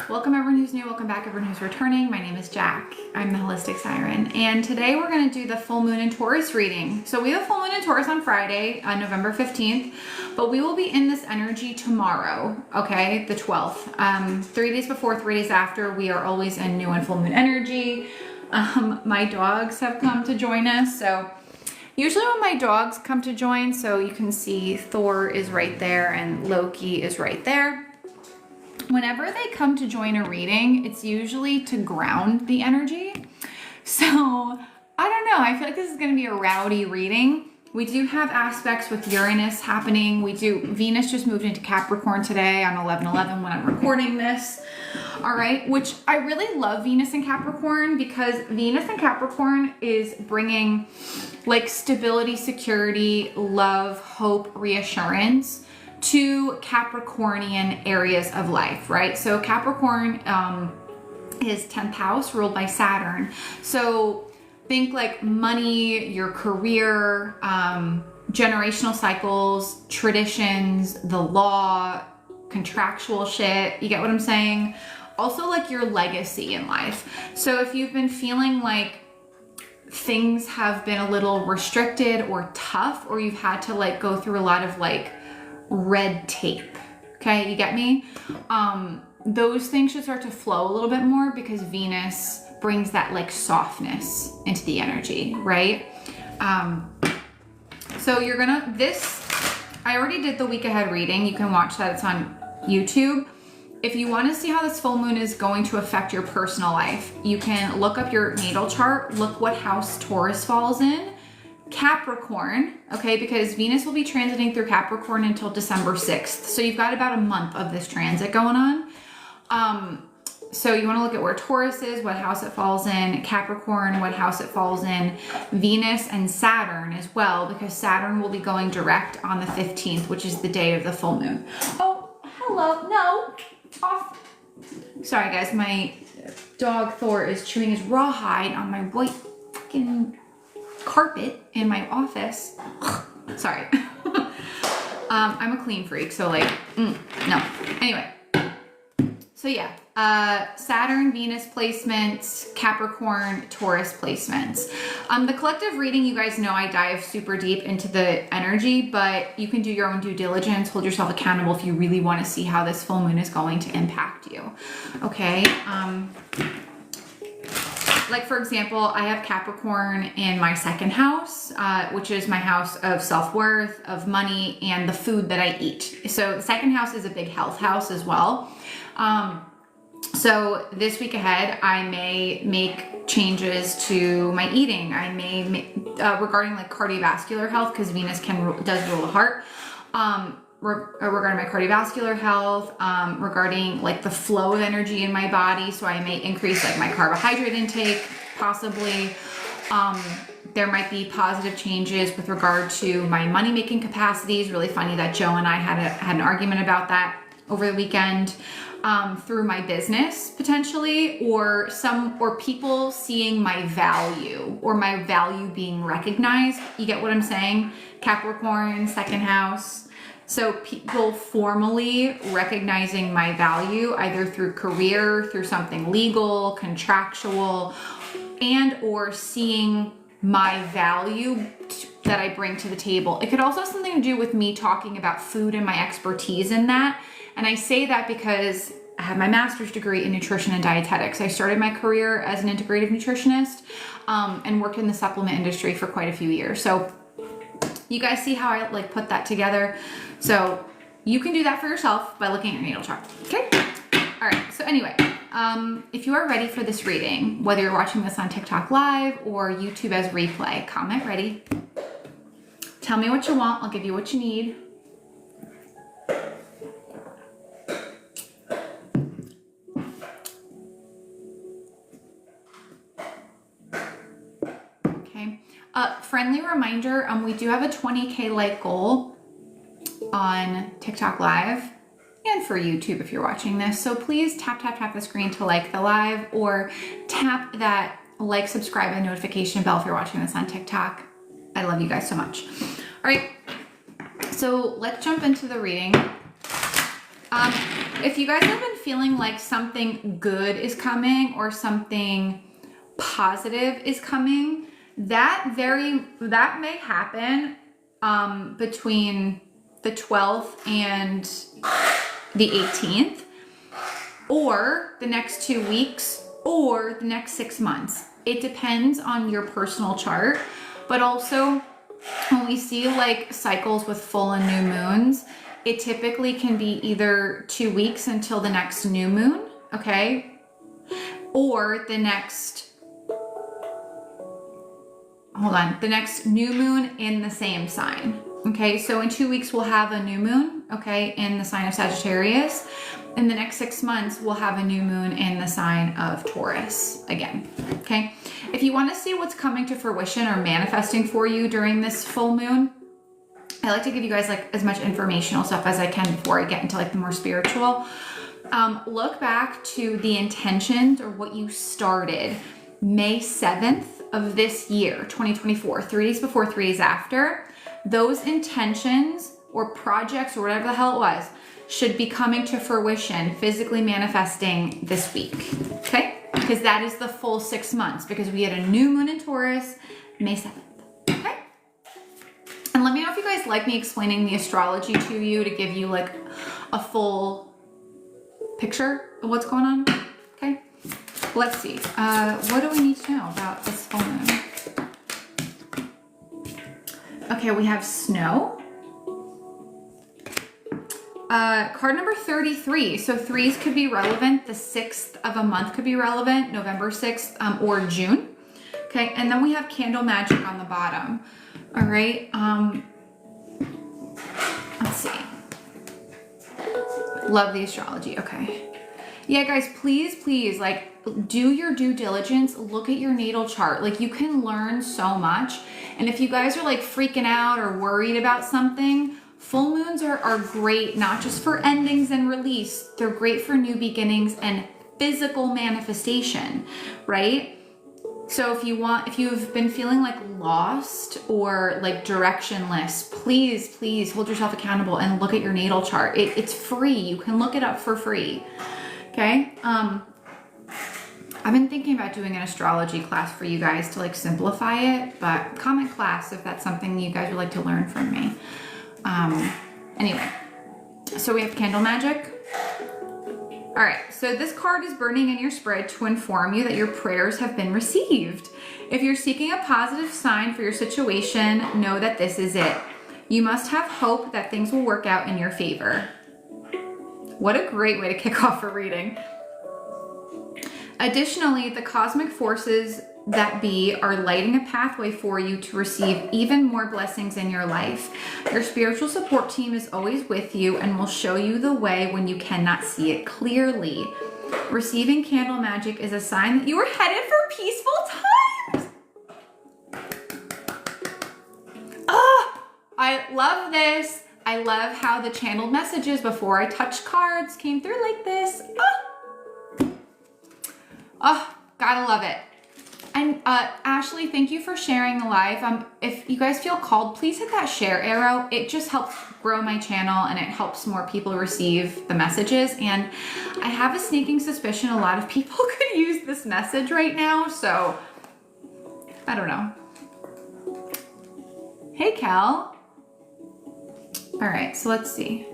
Welcome everyone who's new, welcome back everyone who's returning. My name is Jack. I'm the Holistic Siren, and today we're going to do the full moon in Taurus reading. So we have a full moon in Taurus on Friday, on November 15th, but we will be in this energy tomorrow, okay, the 12th. 3 days before, 3 days after, we are always in new and full moon energy. My dogs have come to join us, so usually when my dogs come to join, so you can see Thor is right there and Loki is right there. Whenever they come to join a reading, it's usually to ground the energy. So I don't know, I feel like this is going to be a rowdy reading. We do have aspects with Uranus happening. Venus just moved into Capricorn today on 11/11 when I'm recording this. All right, which I really love Venus and Capricorn because Venus and Capricorn is bringing like stability, security, love, hope, reassurance to Capricornian areas of life, right? So Capricorn is 10th house ruled by Saturn. So think like money, your career, generational cycles, traditions, the law, contractual shit. You get what I'm saying? Also like your legacy in life. So if you've been feeling like things have been a little restricted or tough, or you've had to like go through a lot of like red tape, okay, you get me? Those things should start to flow a little bit more because Venus brings that like softness into the energy, right? So you're gonna, I already did the week ahead reading. You can watch that, it's on YouTube. If you want to see how this full moon is going to affect your personal life, you can look up your natal chart, look what house Taurus falls in. Capricorn, okay, because Venus will be transiting through Capricorn until December 6th. So you've got about a month of this transit going on. So you want to look at where Taurus is, what house it falls in, Capricorn, what house it falls in, Venus and Saturn as well, because Saturn will be going direct on the 15th, which is the day of the full moon. Oh, hello, no, off. Sorry guys, my dog Thor is chewing his rawhide on my white fucking carpet in my office. Sorry. I'm a clean freak, so like, no. Anyway, so yeah, Saturn, Venus placements, Capricorn, Taurus placements. The collective reading, you guys know I dive super deep into the energy, but you can do your own due diligence, hold yourself accountable if you really want to see how this full moon is going to impact you. Okay. Like for example, I have Capricorn in my second house, which is my house of self-worth, of money, and the food that I eat. So the second house is a big health house as well. So this week ahead, I may make changes to my eating. I may make, regarding like cardiovascular health, because Venus does rule the heart. Regarding my cardiovascular health, regarding like the flow of energy in my body. So I may increase like my carbohydrate intake, possibly. There might be positive changes with regard to my money-making capacities. Really funny that Joe and I had an argument about that over the weekend. Through my business potentially, or people seeing my value or my value being recognized. You get what I'm saying? Capricorn, second house. So people formally recognizing my value either through career, through something legal, contractual, and or seeing my value that I bring to the table. It could also have something to do with me talking about food and my expertise in that. And I say that because I have my master's degree in nutrition and dietetics. I started my career as an integrative nutritionist and worked in the supplement industry for quite a few years. So you guys see how I like put that together. So you can do that for yourself by looking at your natal chart. Okay. All right. So anyway, if you are ready for this reading, whether you're watching this on TikTok live or YouTube as replay, comment ready. Tell me what you want. I'll give you what you need. Friendly reminder, we do have a 20K like goal on TikTok live and for YouTube if you're watching this. So please tap the screen to like the live, or tap that like, subscribe, and notification bell if you're watching this on TikTok. I love you guys so much. All right, so let's jump into the reading. If you guys have been feeling like something good is coming or something positive is coming, that may happen between the 12th and the 18th, or the next 2 weeks, or the next 6 months. It depends on your personal chart, but also when we see like cycles with full and new moons, it typically can be either 2 weeks until the next new moon, okay? Or the next new moon in the same sign, okay? So in 2 weeks, we'll have a new moon, okay, in the sign of Sagittarius. In the next 6 months, we'll have a new moon in the sign of Taurus again, okay? If you want to see what's coming to fruition or manifesting for you during this full moon, I like to give you guys like as much informational stuff as I can before I get into like the more spiritual. Look back to the intentions or what you started May 7th of this year, 2024, 3 days before, 3 days after. Those intentions or projects or whatever the hell it was should be coming to fruition, physically manifesting this week, okay? Because that is the full 6 months, because we had a new moon in Taurus, May 7th, okay? And let me know if you guys like me explaining the astrology to you to give you like a full picture of what's going on, okay? Let's see, what do we need to know about this full moon? Okay, we have snow. Card number 33. So threes could be relevant. The 6th of a month could be relevant, November 6th or June. Okay, and then we have candle magic on the bottom. All right, let's see. Love the astrology, okay. Yeah, guys, please, like, do your due diligence. Look at your natal chart. Like, you can learn so much. And if you guys are like freaking out or worried about something, full moons are great, not just for endings and release. They're great for new beginnings and physical manifestation, right? So if you've been feeling like lost or like directionless, please hold yourself accountable and look at your natal chart. It's free. You can look it up for free. Okay. I've been thinking about doing an astrology class for you guys to like simplify it, but comment class if that's something you guys would like to learn from me. Anyway, so we have candle magic. All right, so this card is burning in your spread to inform you that your prayers have been received. If you're seeking a positive sign for your situation, know that this is it. You must have hope that things will work out in your favor. What a great way to kick off a reading. Additionally, the cosmic forces that be are lighting a pathway for you to receive even more blessings in your life. Your spiritual support team is always with you and will show you the way when you cannot see it clearly. Receiving candle magic is a sign that you are headed for peaceful times. I love this. I love how the channeled messages before I touched cards came through like this. Gotta love it. And Ashley, thank you for sharing the live. If you guys feel called, please hit that share arrow. It just helps grow my channel and it helps more people receive the messages. And I have a sneaking suspicion a lot of people could use this message right now. So I don't know. Hey, Cal. All right, so let's see.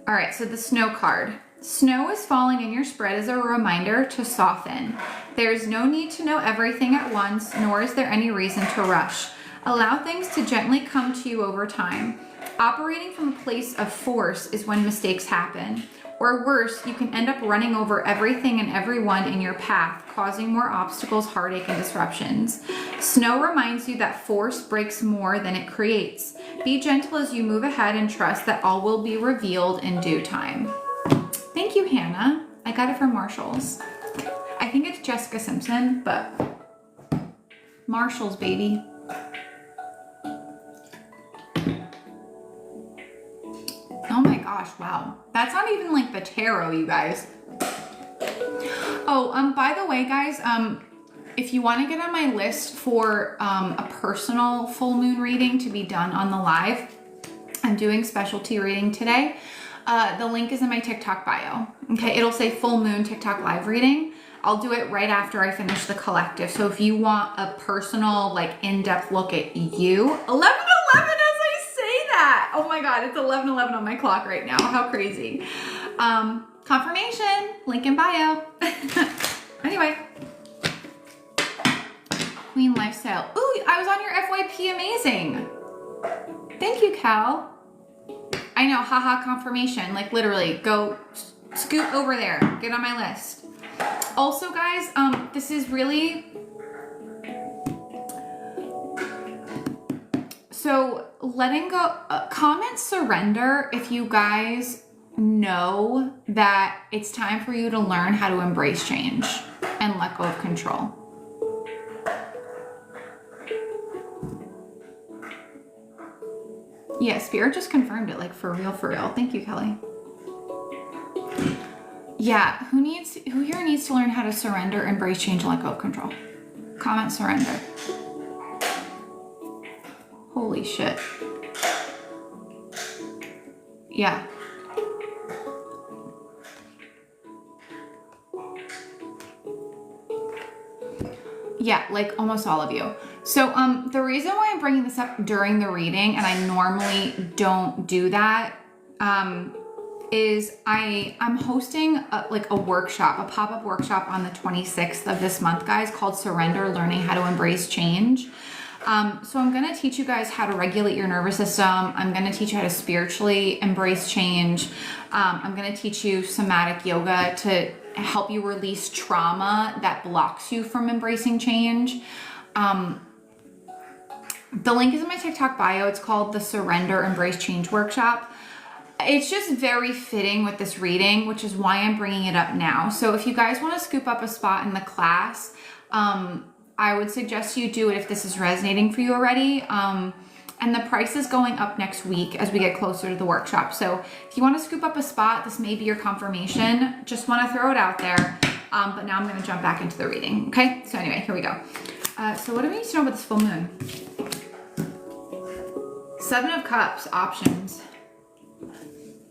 All right, so the snow card. Snow is falling in your spread as a reminder to soften. There is no need to know everything at once, nor is there any reason to rush. Allow things to gently come to you over time. Operating from a place of force is when mistakes happen. Or worse, you can end up running over everything and everyone in your path, causing more obstacles, heartache, and disruptions. Snow reminds you that force breaks more than it creates. Be gentle as you move ahead and trust that all will be revealed in due time. Thank you, Hannah. I got it from Marshall's. I think it's Jessica Simpson, but Marshall's, baby. Oh my gosh, wow. That's not even like the tarot, you guys. Oh, by the way, guys, if you want to get on my list for a personal full moon reading to be done on the live, I'm doing specialty reading today. The link is in my TikTok bio. Okay, it'll say full moon TikTok live reading. I'll do it right after I finish the collective. So if you want a personal, like in-depth look at you, 11:11 as I say that. Oh my God, it's 11:11 on my clock right now. How crazy. Confirmation, link in bio. Anyway. Queen Lifestyle. Ooh, I was on your FYP, amazing. Thank you, Cal. I know, haha, confirmation. Like literally, go scoot over there. Get on my list. Also, guys, this is really... So, letting go... comment surrender if you guys know that it's time for you to learn how to embrace change and let go of control. Yeah, Spirit just confirmed it, like for real, for real. Thank you, Kelly. Yeah, who here needs to learn how to surrender, embrace change, and let go of control? Comment surrender. Holy shit. Yeah. Yeah, like almost all of you. So the reason why I'm bringing this up during the reading, and I normally don't do that, is I'm hosting a workshop, a pop-up workshop on the 26th of this month, guys, called Surrender, Learning How to Embrace Change. So I'm going to teach you guys how to regulate your nervous system. I'm going to teach you how to spiritually embrace change. I'm going to teach you somatic yoga to help you release trauma that blocks you from embracing change. The link is in my TikTok bio. It's called the Surrender, Embrace Change Workshop. It's just very fitting with this reading, which is why I'm bringing it up now. So if you guys want to scoop up a spot in the class, I would suggest you do it if this is resonating for you already. And the price is going up next week as we get closer to the workshop. So if you want to scoop up a spot, this may be your confirmation. Just want to throw it out there. But now I'm going to jump back into the reading. Okay, so anyway, here we go. So what do we need to know about this full moon? Seven of Cups, options.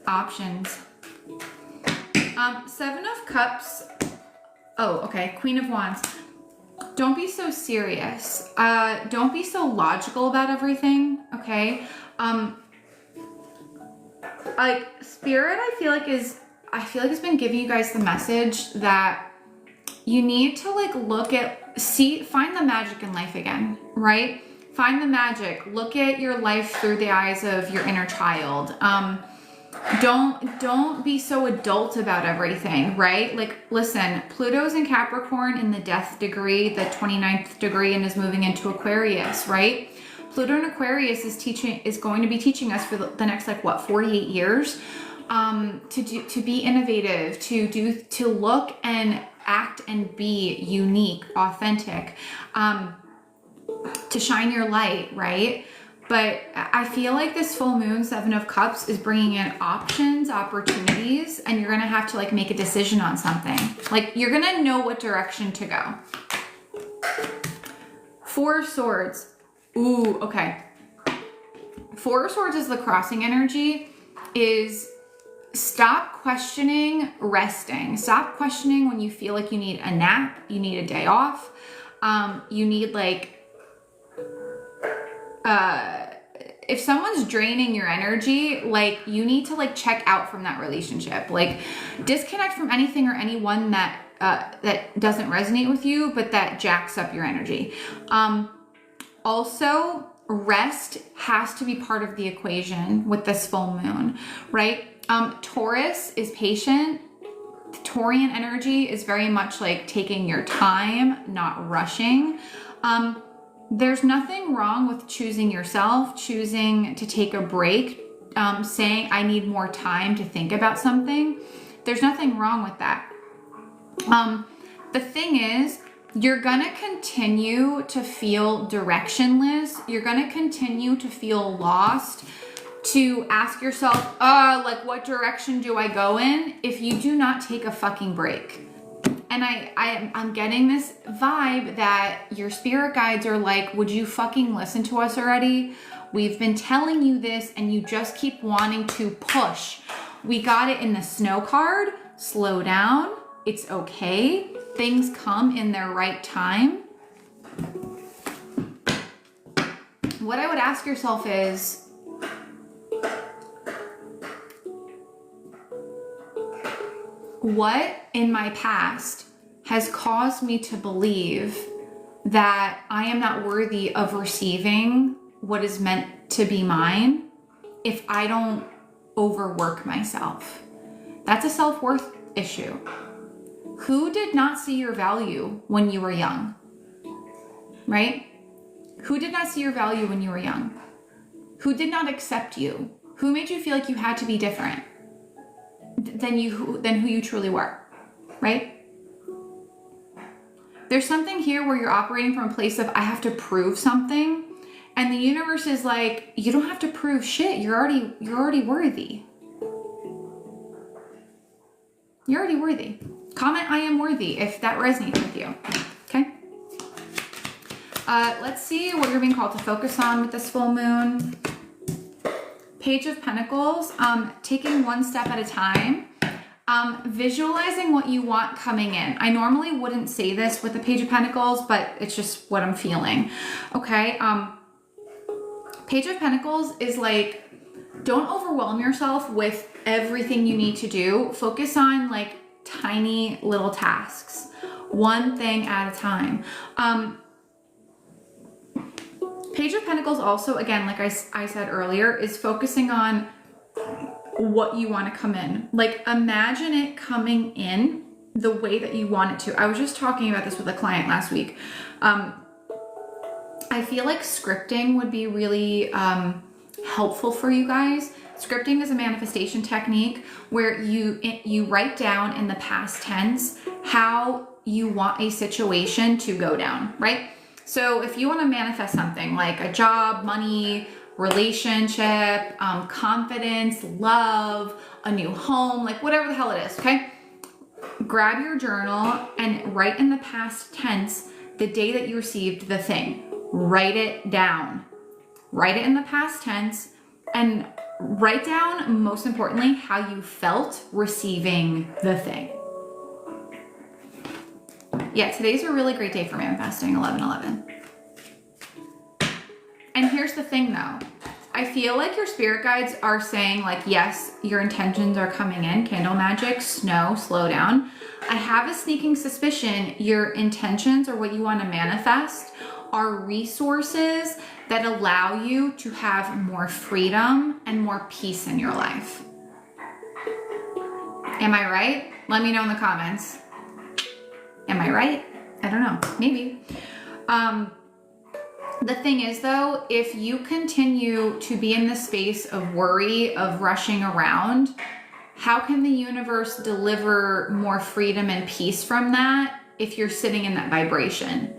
Options. Seven of Cups. Oh, okay. Queen of Wands. Don't be so serious. Don't be so logical about everything, okay? Like Spirit, I feel like it's been giving you guys the message that you need to like find the magic in life again, right? Find the magic. Look at your life through the eyes of your inner child. Don't be so adult about everything, right? Like, listen, Pluto's in Capricorn in the death degree, the 29th degree, and is moving into Aquarius, right? Pluto in Aquarius is going to be teaching us for the next, like, what, 48 years, to be innovative, to look and act and be unique, authentic, to shine your light, right? But I feel like this full moon, Seven of Cups, is bringing in options, opportunities, and you're going to have to like make a decision on something. Like you're going to know what direction to go. Four of Swords. Ooh, okay. Four of Swords is the crossing energy, is stop questioning resting. Stop questioning when you feel like you need a nap, you need a day off, you need like, if someone's draining your energy, like you need to like check out from that relationship, like disconnect from anything or anyone that doesn't resonate with you, but that jacks up your energy. Also, rest has to be part of the equation with this full moon, right? Taurus is patient. Taurian energy is very much like taking your time, not rushing. There's nothing wrong with choosing yourself, choosing to take a break, saying I need more time to think about something. There's nothing wrong with that. The thing is, you're gonna continue to feel directionless. You're gonna continue to feel lost, to ask yourself, like what direction do I go in, if you do not take a fucking break. And And I'm getting this vibe that your spirit guides are like, would you fucking listen to us already? We've been telling you this and you just keep wanting to push. We got it in the snow card. Slow down. It's okay. Things come in their right time. What I would ask yourself is, what in my past has caused me to believe that I am not worthy of receiving what is meant to be mine if I don't overwork myself? That's a self-worth issue. Who did not see your value when you were young? Right? Who did not see your value when you were young? Who did not accept you? Who made you feel like you had to be different than who you truly were? Right? There's something here where you're operating from a place of, I have to prove something. And the universe is like, you don't have to prove shit. You're already worthy. You're already worthy. Comment I am worthy if that resonates with you. Okay. Let's see what you're being called to focus on with this full moon. Page of Pentacles, taking one step at a time. Visualizing what you want coming in. I normally wouldn't say this with the Page of Pentacles, but it's just what I'm feeling. Okay. Page of Pentacles is like, don't overwhelm yourself with everything you need to do. Focus on like tiny little tasks, one thing at a time. Page of Pentacles also, again, like I said earlier, is focusing on what you want to come in. Like, imagine it coming in the way that you want it to. I was just talking about this with a client last week. I feel like scripting would be really helpful for you guys. Scripting is a manifestation technique where you write down in the past tense how you want a situation to go down, right? So if you want to manifest something like a job, money, relationship, confidence, love, a new home, like whatever the hell it is, okay? Grab your journal and write in the past tense the day that you received the thing. Write it down. Write it in the past tense and write down, most importantly, how you felt receiving the thing. Yeah, today's a really great day for manifesting, 11/11. And here's the thing though. I feel like your spirit guides are saying like, yes, your intentions are coming in. Candle magic, snow, slow down. I have a sneaking suspicion your intentions or what you want to manifest are resources that allow you to have more freedom and more peace in your life. Am I right? Let me know in the comments. Am I right? I don't know. Maybe. The thing is though, if you continue to be in the space of worry, of rushing around, how can the universe deliver more freedom and peace from that if you're sitting in that vibration?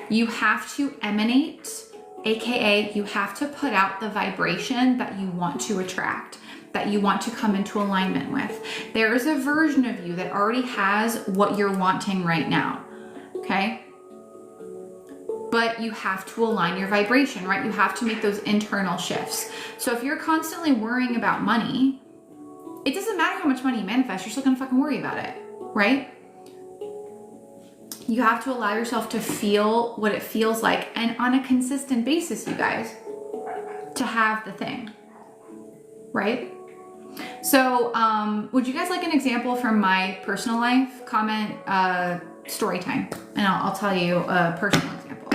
You have to emanate, aka you have to put out the vibration that you want to attract, that you want to come into alignment with. There is a version of you that already has what you're wanting right now, okay? But you have to align your vibration, right? You have to make those internal shifts. So if you're constantly worrying about money, it doesn't matter how much money you manifest, you're still gonna fucking worry about it, right? You have to allow yourself to feel what it feels like, and on a consistent basis, you guys, to have the thing, right? So would you guys like an example from my personal life? Comment story time, and I'll tell you a personal example.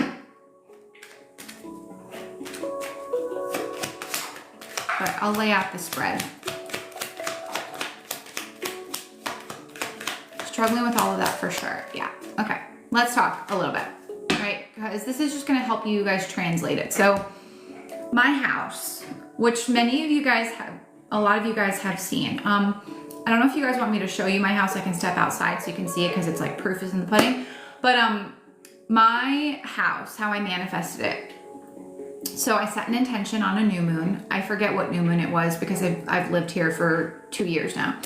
But I'll lay out the spread. Struggling with all of that for sure. Yeah. Okay. Let's talk a little bit, right? Because this is just going to help you guys translate it. So my house, which many of you guys have, a lot of you guys have seen. I don't know if you guys want me to show you my house. I can step outside so you can see it because it's like proof is in the pudding. But my house, how I manifested it. So I set an intention on a new moon. I forget what new moon it was because I've lived here for 2 years now.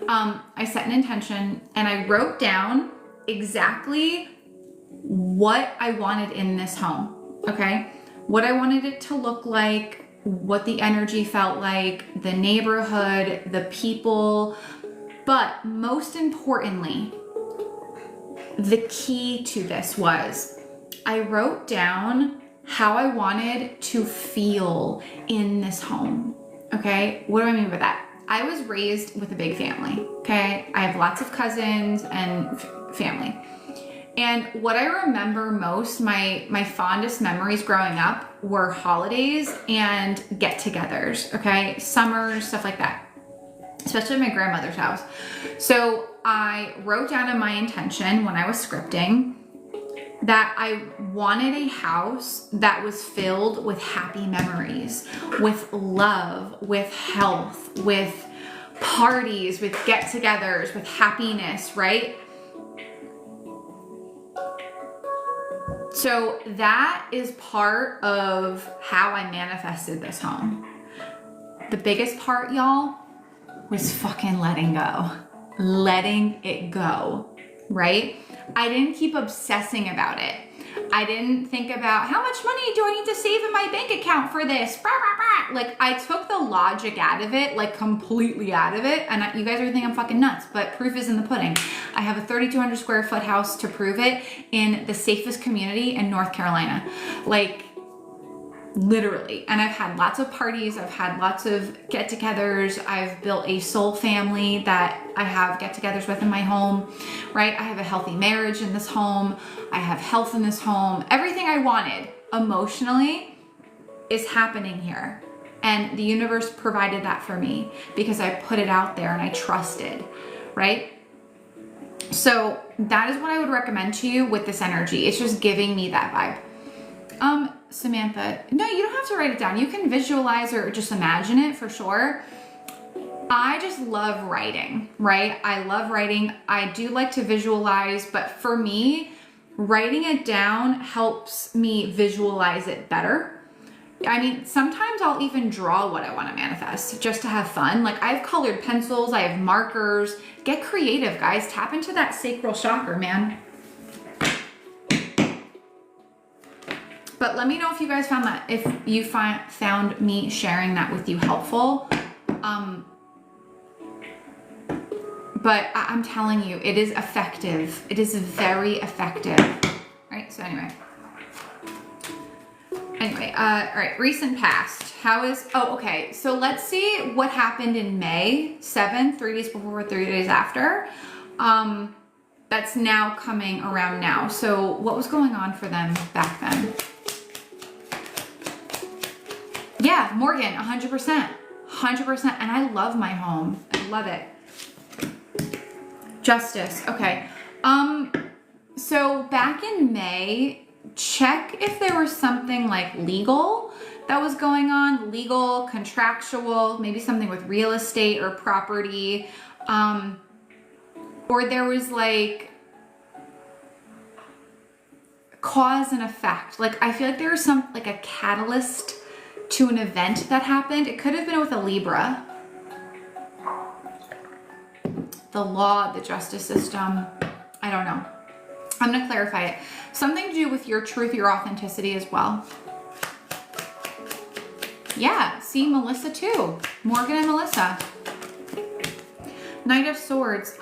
I set an intention and I wrote down exactly what I wanted in this home, okay? What I wanted it to look like, what the energy felt like, the neighborhood, the people, but most importantly, the key to this was I wrote down how I wanted to feel in this home, okay? What do I mean by that? I was raised with a big family, okay? I have lots of cousins and family. And what I remember most, my fondest memories growing up were holidays and get-togethers, okay? Summers, stuff like that, especially at my grandmother's house. So I wrote down in my intention when I was scripting that I wanted a house that was filled with happy memories, with love, with health, with parties, with get-togethers, with happiness, right? So that is part of how I manifested this home. The biggest part, y'all, was fucking letting go. Letting it go, right? I didn't keep obsessing about it. I didn't think about how much money do I need to save in my bank account for this? Bah, bah, bah. Like, I took the logic out of it, like completely out of it. And you guys are thinking I'm fucking nuts, but proof is in the pudding. I have a 3,200 square foot house to prove it in the safest community in North Carolina. Like, literally. And I've had lots of parties. I've had lots of get-togethers. I've built a soul family that I have get-togethers with in my home, right? I have a healthy marriage in this home. I have health in this home. Everything I wanted emotionally is happening here. And the universe provided that for me because I put it out there and I trusted, right? So that is what I would recommend to you with this energy. It's just giving me that vibe. Samantha, no, you don't have to write it down. You can visualize or just imagine it for sure. I just love writing, right? I love writing. I do like to visualize, but for me, writing it down helps me visualize it better. I mean, sometimes I'll even draw what I want to manifest just to have fun. Like, I have colored pencils, I have markers. Get creative, guys. Tap into that sacral chakra, man. But let me know if you guys found that, if you found me sharing that with you helpful. But I'm telling you, it is effective. It is very effective. Right, so anyway. All right, recent past. Okay, so let's see what happened in May 7th, 3 days before, 3 days after. That's now coming around now. So what was going on for them back then? Yeah, Morgan, 100%. 100%. And I love my home. I love it. Justice. Okay. So back in May, check if there was something like legal that was going on, legal, contractual, maybe something with real estate or property, or there was like cause and effect. Like, I feel like there was like a catalyst to an event that happened. It could have been with a Libra. The law, the justice system, I don't know. I'm gonna clarify it. Something to do with your truth, your authenticity as well. Yeah, see, Melissa too. Morgan and Melissa. Knight of Swords.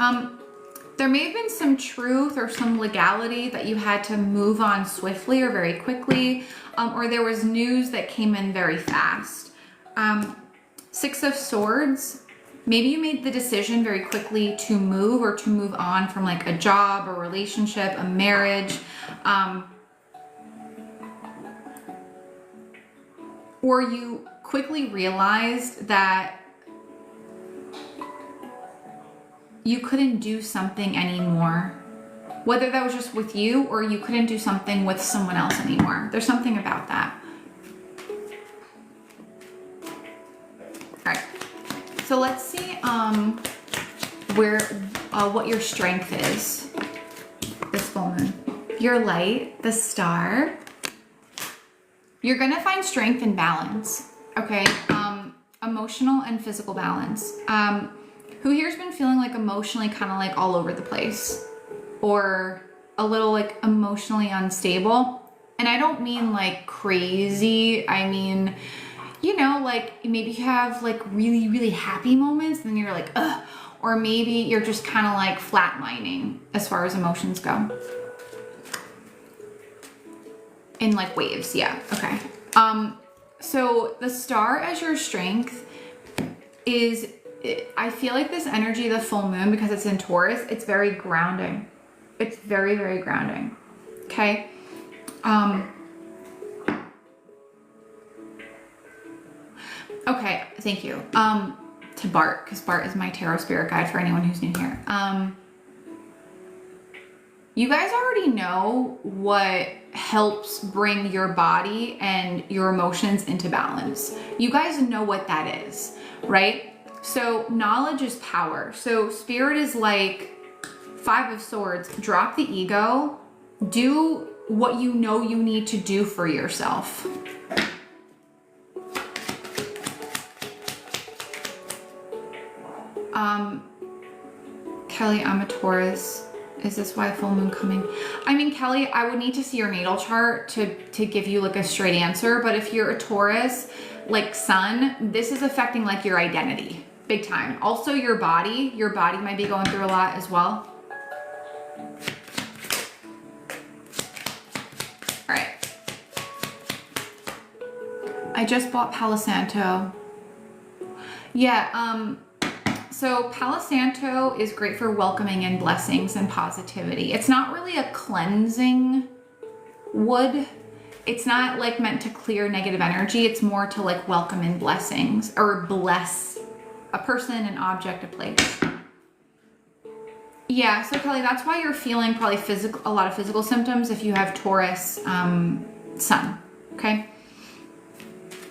There may have been some truth or some legality that you had to move on swiftly or very quickly, or there was news that came in very fast. Six of Swords. Maybe you made the decision very quickly to move or to move on from like a job, a relationship, a marriage, or you quickly realized that you couldn't do something anymore. Whether that was just with you or you couldn't do something with someone else anymore. There's something about that. All right. So let's see what your strength is this full moon. Your light, the star. You're gonna find strength and balance, okay? Emotional and physical balance. Who here's been feeling like emotionally kind of like all over the place? or a little like emotionally unstable. And I don't mean like crazy. I mean, you know, like maybe you have like really, really happy moments and then you're like, ugh. Or maybe you're just kind of like flatlining as far as emotions go. In like waves, yeah, okay. So the star as your strength is, I feel like this energy, the full moon, because it's in Taurus, it's very grounding. It's very, very grounding, okay? Okay, thank you. To Bart, because Bart is my tarot spirit guide for anyone who's new here. You guys already know what helps bring your body and your emotions into balance. You guys know what that is, right? So knowledge is power. So spirit is like 5 of Swords. Drop the ego. Do what you know you need to do for yourself. Kelly, I'm a Taurus. Is this why full moon coming? I mean, Kelly, I would need to see your natal chart to give you like a straight answer. But if you're a Taurus, like sun, this is affecting like your identity big time. Also your body might be going through a lot as well. All right. I just bought Palo Santo. Yeah, so Palo Santo is great for welcoming in blessings and positivity. It's not really a cleansing wood. It's not like meant to clear negative energy. It's more to like welcome in blessings or bless a person, an object, a place. Yeah, so Kelly, that's why you're feeling probably a lot of physical symptoms if you have Taurus sun, okay?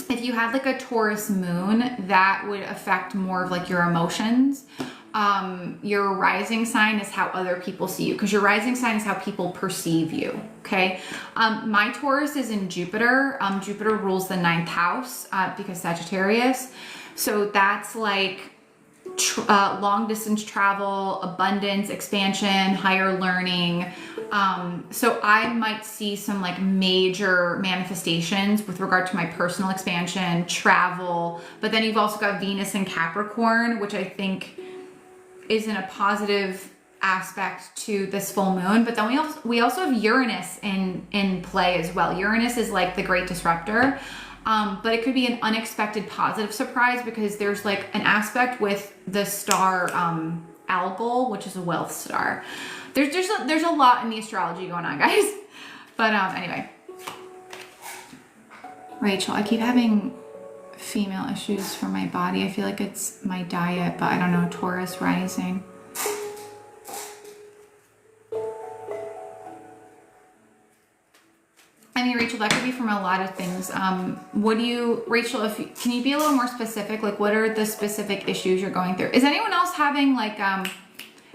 If you had like a Taurus moon, that would affect more of like your emotions. Your rising sign is how other people see you, because your rising sign is how people perceive you, okay? My Taurus is in Jupiter. Jupiter rules the 9th house because Sagittarius. So that's like long distance travel, abundance, expansion, higher learning. So I might see some like major manifestations with regard to my personal expansion, travel, but then you've also got Venus in Capricorn, which I think is in a positive aspect to this full moon. But then we also have Uranus in play as well. Uranus is like the great disruptor. But it could be an unexpected positive surprise because there's like an aspect with the star Algol, which is a wealth star. There's a lot in the astrology going on, guys. But anyway, Rachel, I keep having female issues for my body. I feel like it's my diet, but I don't know. Taurus rising. I mean, Rachel, that could be from a lot of things. Rachel, can you be a little more specific? Like, what are the specific issues you're going through? Is anyone else having like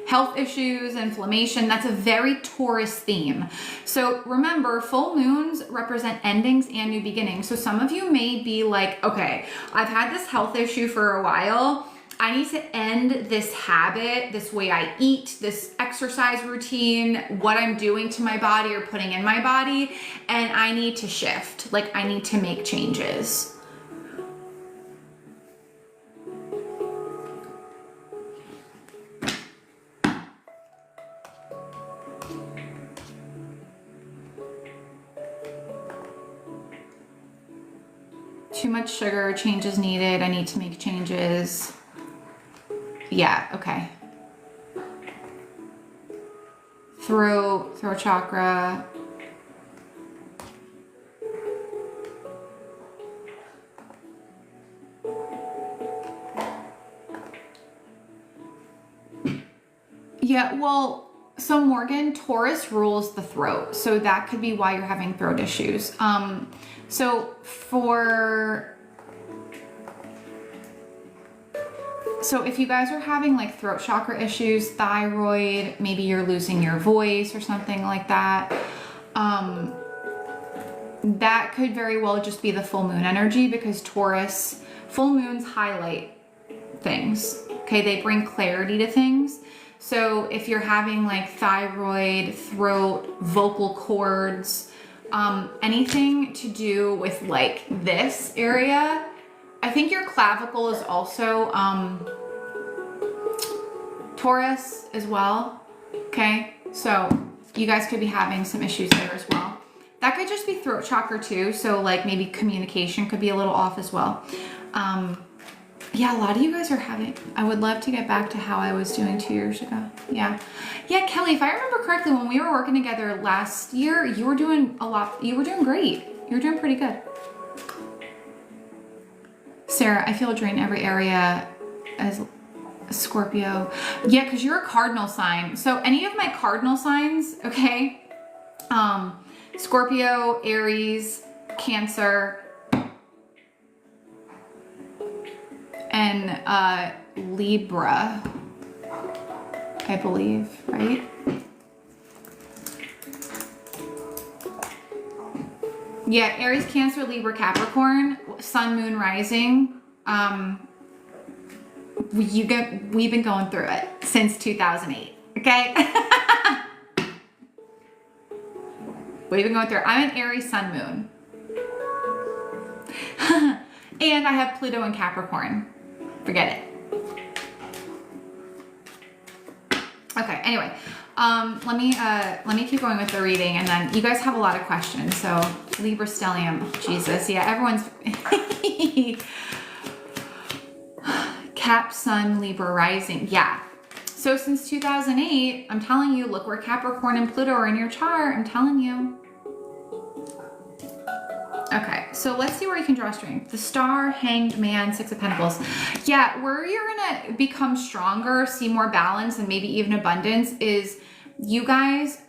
health issues, inflammation? That's a very Taurus theme. So remember, full moons represent endings and new beginnings. So some of you may be like, okay, I've had this health issue for a while. I need to end this habit, this way I eat, this exercise routine, what I'm doing to my body or putting in my body, and I need to shift. Like, I need to make changes. Too much sugar, changes needed. I need to make changes. Yeah, okay. Throat chakra. Yeah, well, so Morgan, Taurus rules the throat. So that could be why you're having throat issues. So if you guys are having like throat chakra issues, thyroid, maybe you're losing your voice or something like that, that could very well just be the full moon energy, because Taurus, full moons highlight things, okay? They bring clarity to things. So if you're having like thyroid, throat, vocal cords, anything to do with like this area, I think your clavicle is also Taurus as well. Okay, so you guys could be having some issues there as well. That could just be throat chakra too. So like maybe communication could be a little off as well. Yeah, a lot of you guys are having, I would love to get back to how I was doing 2 years ago. Yeah, Kelly, if I remember correctly, when we were working together last year, you were doing a lot, you were doing great. You were doing pretty good. Sarah, I feel drained every area as a Scorpio. Yeah, because you're a cardinal sign. So any of my cardinal signs, okay, Scorpio, Aries, Cancer, and Libra, I believe, right? Yeah, Aries, Cancer, Libra, Capricorn, Sun, Moon, Rising. We've been going through it since 2008, okay? We've been going through it. I'm an Aries, Sun, Moon. And I have Pluto and Capricorn. Forget it. Okay, anyway, let me keep going with the reading, and then you guys have a lot of questions. So Libra stellium, Jesus, yeah, everyone's Cap, Sun, Libra rising, yeah. So since 2008, I'm telling you, look where Capricorn and Pluto are in your chart. I'm telling you. Okay, so let's see where you can draw strength. The Star, Hanged Man, Six of Pentacles. Yeah, where you're gonna become stronger, see more balance, and maybe even abundance is, you guys,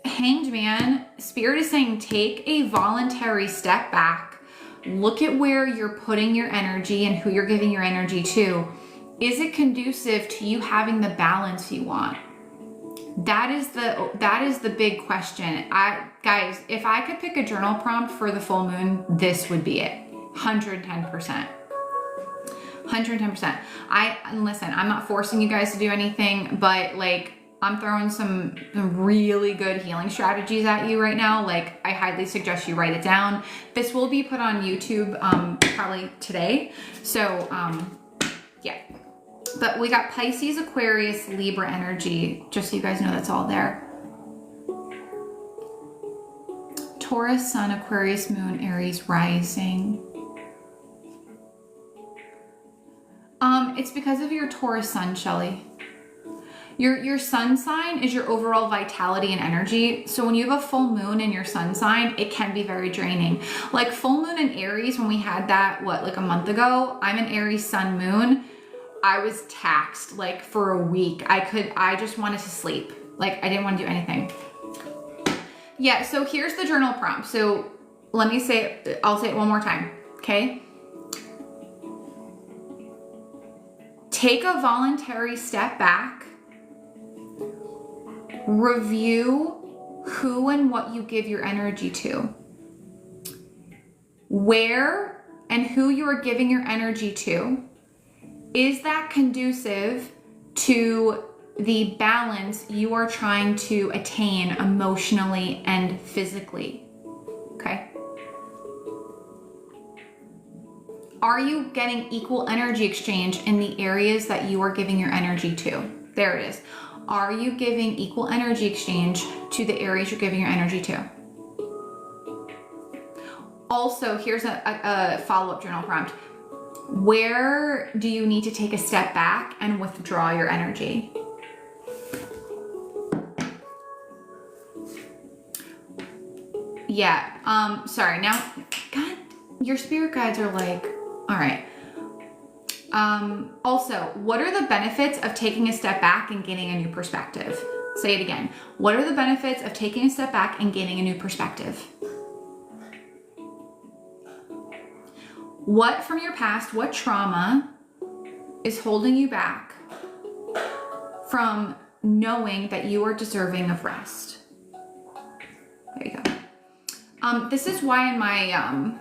Hanged Man, Spirit is saying take a voluntary step back. Look at where you're putting your energy and who you're giving your energy to. Is it conducive to you having the balance you want? That is the big question. Guys, if I could pick a journal prompt for the full moon, this would be it. 110%. 110%. Listen, I'm not forcing you guys to do anything, but like, I'm throwing some really good healing strategies at you right now. Like, I highly suggest you write it down. This will be put on YouTube probably today. So yeah. But we got Pisces, Aquarius, Libra energy, just so you guys know that's all there. Taurus, Sun, Aquarius, Moon, Aries, rising. It's because of your Taurus Sun, Shelly. Your sun sign is your overall vitality and energy. So when you have a full moon in your sun sign, it can be very draining. Like full moon in Aries, when we had that, like a month ago, I'm an Aries sun moon. I was taxed like for a week. I just wanted to sleep. Like I didn't want to do anything. Yeah, so here's the journal prompt. So let me say, I'll say it one more time, okay? Take a voluntary step back. Review who and what you give your energy to. Where and who you are giving your energy to. Is that conducive to the balance you are trying to attain emotionally and physically? Okay. Are you getting equal energy exchange in the areas that you are giving your energy to? There it is. Are you giving equal energy exchange to the areas you're giving your energy to? Also, here's a follow-up journal prompt. Where do you need to take a step back and withdraw your energy? Yeah, sorry. Now, God, your spirit guides are like, all right. Also, what are the benefits of taking a step back and gaining a new perspective? Say it again. What are the benefits of taking a step back and gaining a new perspective? What from your past, what trauma is holding you back from knowing that you are deserving of rest? There you go. This is why in my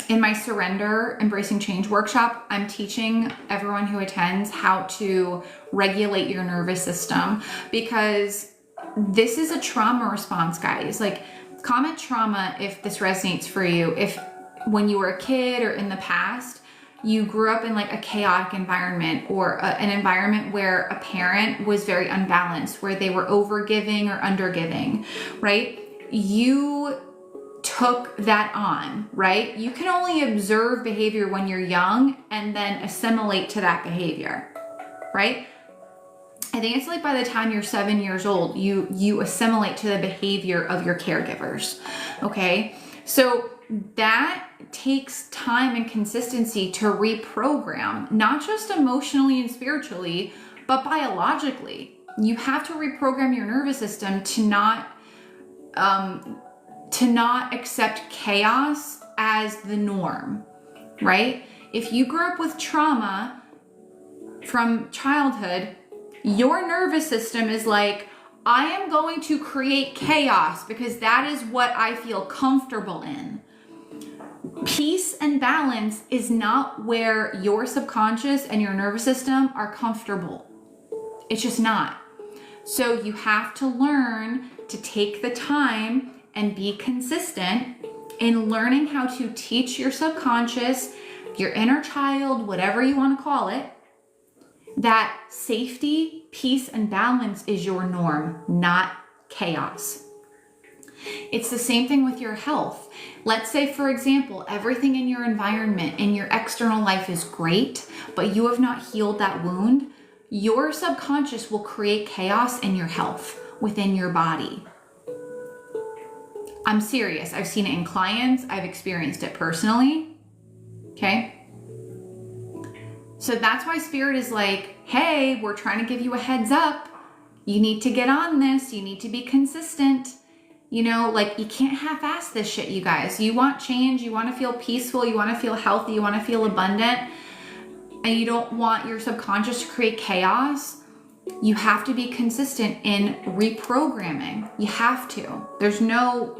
in my Surrender Embracing Change workshop, I'm teaching everyone who attends how to regulate your nervous system, because this is a trauma response, guys. Like, comment trauma if this resonates for you. If when you were a kid or in the past, you grew up in like a chaotic environment, or an environment where a parent was very unbalanced, where they were overgiving or undergiving, right? You took that on, right? You can only observe behavior when you're young and then assimilate to that behavior, right? I think it's like by the time you're 7 years old, you assimilate to the behavior of your caregivers, okay? So that takes time and consistency to reprogram, not just emotionally and spiritually, but biologically. You have to reprogram your nervous system to not accept chaos as the norm, right? If you grew up with trauma from childhood, your nervous system is like, I am going to create chaos because that is what I feel comfortable in. Peace and balance is not where your subconscious and your nervous system are comfortable. It's just not. So you have to learn to take the time and be consistent in learning how to teach your subconscious, your inner child, whatever you want to call it, that safety, peace, and balance is your norm, not chaos. It's the same thing with your health. Let's say, for example, everything in your environment, in your external life is great, but you have not healed that wound. Your subconscious will create chaos in your health, within your body. I'm serious. I've seen it in clients. I've experienced it personally. Okay? So that's why Spirit is like, hey, we're trying to give you a heads up. You need to get on this. You need to be consistent. You know, like, you can't half-ass this shit, you guys. You want change. You want to feel peaceful. You want to feel healthy. You want to feel abundant. And you don't want your subconscious to create chaos. You have to be consistent in reprogramming. You have to. There's no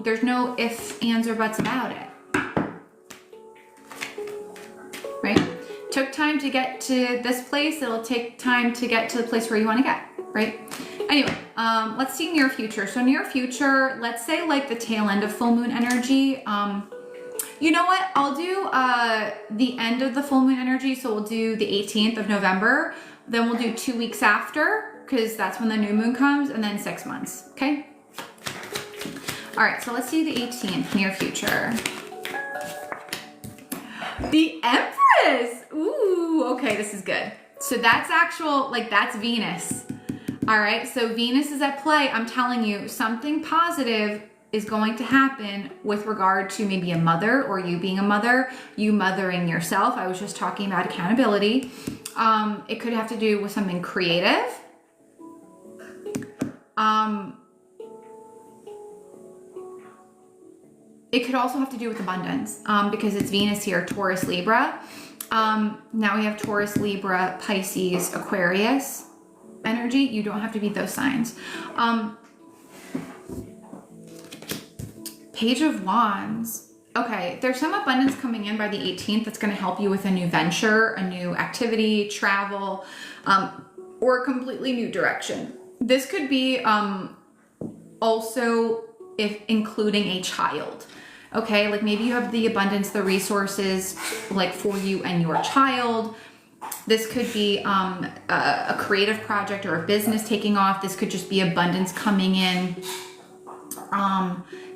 ifs, ands, or buts about it. Right? Took time to get to this place. It'll take time to get to the place where you want to get, right? Anyway, let's see near future. So near future, let's say like the tail end of full moon energy. You know what? I'll do the end of the full moon energy. So we'll do the 18th of November. Then we'll do 2 weeks after, because that's when the new moon comes, and then 6 months, okay? All right, so let's see the 18th, near future. The Empress! Ooh, okay, this is good. So that's actual, like, that's Venus. All right, so Venus is at play. I'm telling you, something positive is going to happen with regard to maybe a mother, or you being a mother, you mothering yourself. I was just talking about accountability. It could have to do with something creative. It could also have to do with abundance, because it's Venus here, Taurus, Libra. Now we have Taurus, Libra, Pisces, Aquarius energy. You don't have to be those signs. Page of Wands. Okay, there's some abundance coming in by the 18th that's going to help you with a new venture, a new activity, travel, or a completely new direction. This could be also if including a child. Okay, like maybe you have the abundance, the resources, like for you and your child. This could be a creative project or a business taking off. This could just be abundance coming in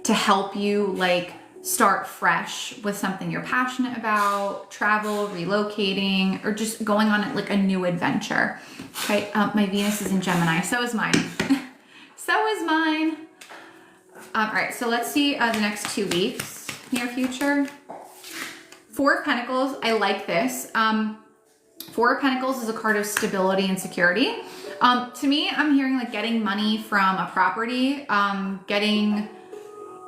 to help you like start fresh with something you're passionate about, travel, relocating, or just going on like a new adventure. Okay, my Venus is in Gemini, so is mine. So is mine. All right, so let's see the next 2 weeks, near future. 4 of Pentacles, I like this. 4 of Pentacles is a card of stability and security. To me, I'm hearing like getting money from a property, getting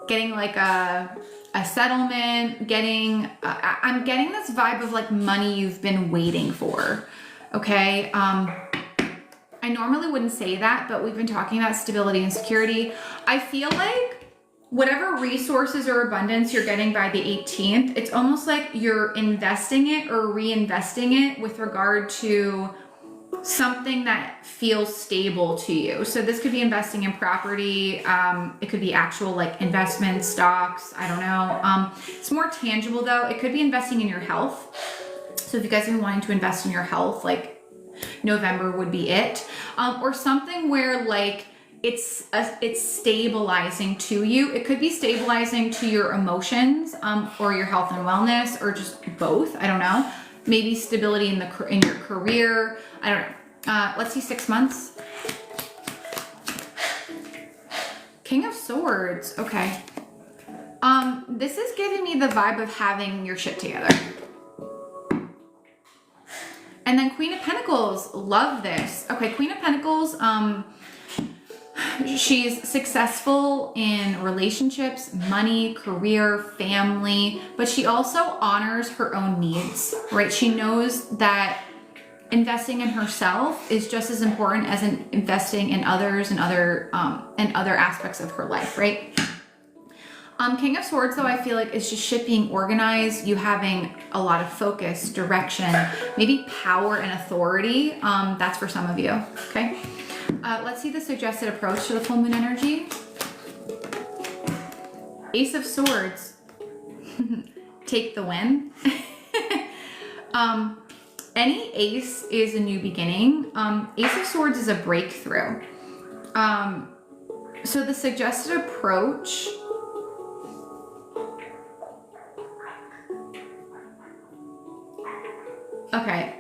like a settlement, I'm getting this vibe of like money you've been waiting for. Okay. I normally wouldn't say that, but we've been talking about stability and security. I feel like whatever resources or abundance you're getting by the 18th, it's almost like you're investing it or reinvesting it with regard to something that feels stable to you. So this could be investing in property. It could be actual like investment stocks. I don't know. It's more tangible though. It could be investing in your health. So if you guys have been wanting to invest in your health, like November would be it. Or something where like it's stabilizing to you. It could be stabilizing to your emotions, or your health and wellness, or just both. I don't know. Maybe stability in your career. I don't know. Let's see, 6 months. King of Swords. Okay. This is giving me the vibe of having your shit together. And then Queen of Pentacles. Love this. Okay, Queen of Pentacles. She's successful in relationships, money, career, family, but she also honors her own needs, right? She knows that investing in herself is just as important as investing in others and other aspects of her life, right? King of Swords, though, I feel like it's just shit being organized, you having a lot of focus, direction, maybe power and authority. That's for some of you, okay? Let's see the suggested approach to the full moon energy. Ace of Swords. Take the win. Any ace is a new beginning. Ace of Swords is a breakthrough. So the suggested approach. Okay.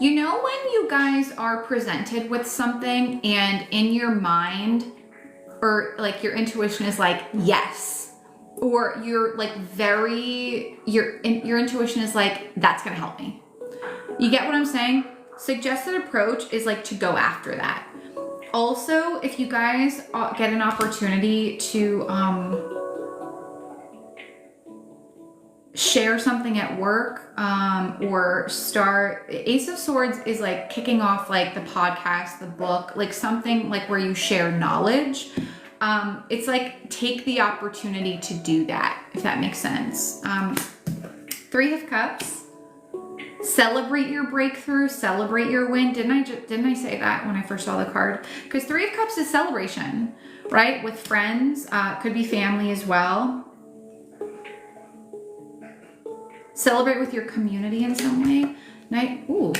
You know when you guys are presented with something and in your mind, or like your intuition is like, yes, or you're like your intuition is like, that's gonna help me. You get what I'm saying? Suggested approach is like to go after that. Also, if you guys get an opportunity to share something at work, or start, Ace of Swords is like kicking off like the podcast, the book, like something like where you share knowledge. It's like take the opportunity to do that, if that makes sense. Three of Cups. Celebrate your breakthrough, celebrate your win. Didn't I say that when I first saw the card? Because Three of Cups is celebration, right? With friends, could be family as well. Celebrate with your community in some way. Ooh.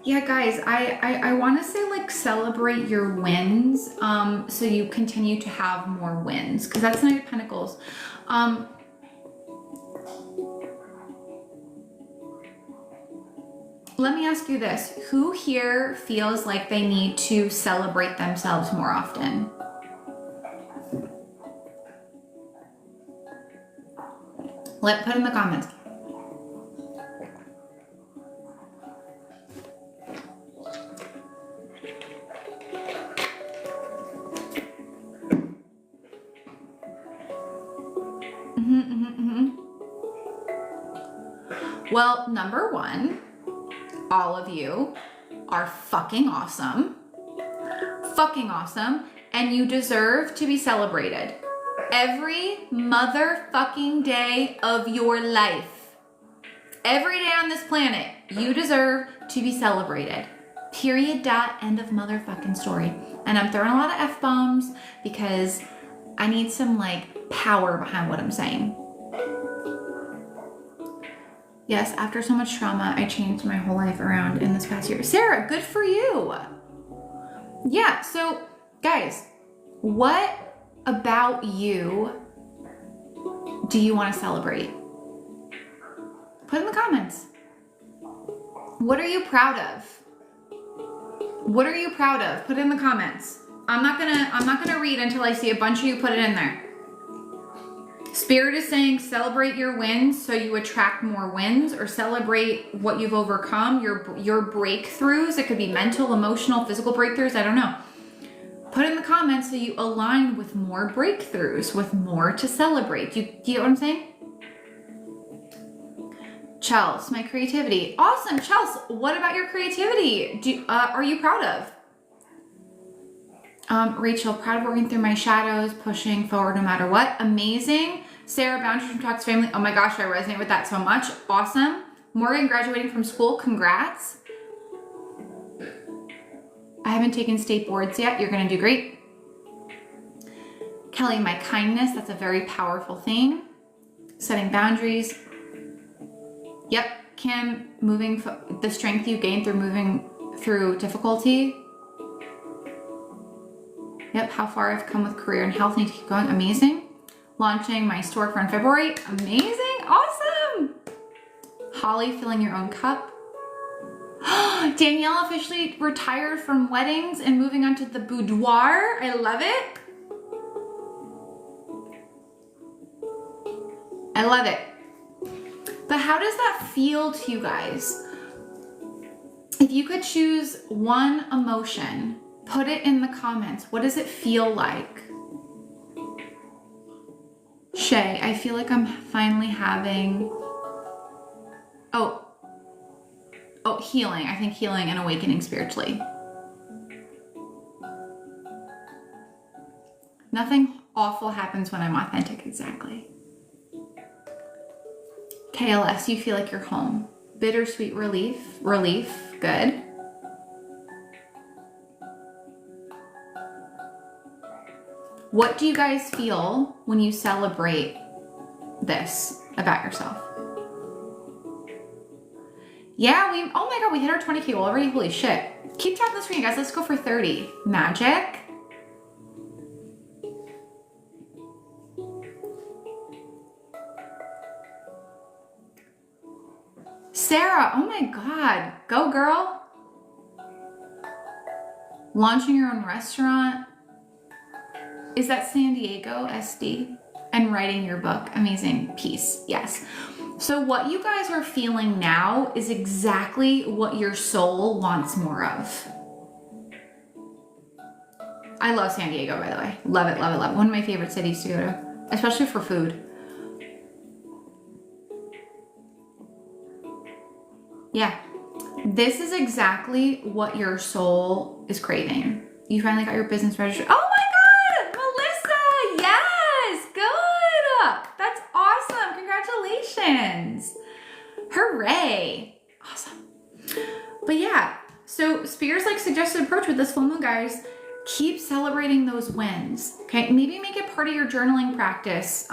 Yeah, guys, I want to say like celebrate your wins, so you continue to have more wins, because that's Knight of Pentacles. Let me ask you this. Who here feels like they need to celebrate themselves more often? Put in the comments. Well, number one, all of you are fucking awesome. Fucking awesome. And you deserve to be celebrated. Every motherfucking day of your life. Every day on this planet, you deserve to be celebrated. Period. Dot. End of motherfucking story. And I'm throwing a lot of F-bombs because I need some like power behind what I'm saying. Yes, after so much trauma, I changed my whole life around in this past year. Sarah, good for you. Yeah, so guys, what about you do you want to celebrate? Put in the comments. What are you proud of? What are you proud of? Put it in the comments. I'm not gonna read until I see a bunch of you put it in there. Spirit is saying celebrate your wins so you attract more wins, or celebrate what you've overcome, your breakthroughs. It could be mental, emotional, physical breakthroughs. I don't know. Put in the comments so you align with more breakthroughs, with more to celebrate. You get what I'm saying? Chels, my creativity. Awesome, Chels. What about your creativity? Are you proud of? Rachel, proud of working through my shadows, pushing forward no matter what. Amazing. Sarah, boundaries from toxic family. Oh my gosh, I resonate with that so much. Awesome. Morgan, graduating from school. Congrats. I haven't taken state boards yet. You're gonna do great. Kelly, my kindness. That's a very powerful thing. Setting boundaries. Yep. Kim, the strength you gain through moving through difficulty. Yep. How far I've come with career and health. Need to keep going. Amazing. Launching my store in February. Amazing. Awesome. Holly, filling your own cup. Danielle officially retired from weddings and moving on to the boudoir. I love it. I love it. But how does that feel to you guys? If you could choose one emotion, put it in the comments. What does it feel like? Shay, I feel like I'm finally having, healing. I think healing and awakening spiritually. Nothing awful happens when I'm authentic, exactly. KLS, you feel like you're home. Bittersweet relief, good. What do you guys feel when you celebrate this about yourself? Yeah, oh my God, we hit our 20K already, holy shit. Keep tapping the screen, guys, let's go for 30. Magic. Sarah, oh my God, go girl. Launching your own restaurant. Is that San Diego, SD? And writing your book, amazing, peace, yes. So what you guys are feeling now is exactly what your soul wants more of. I love San Diego, by the way. Love it, love it, love it. One of my favorite cities to go to, especially for food. Yeah, this is exactly what your soul is craving. You finally got your business registered. Oh my God, Melissa, yes, good. That's awesome, congratulations. Hooray, awesome. But yeah, so Spears like suggested approach with this full moon, guys. Keep celebrating those wins, okay? Maybe make it part of your journaling practice.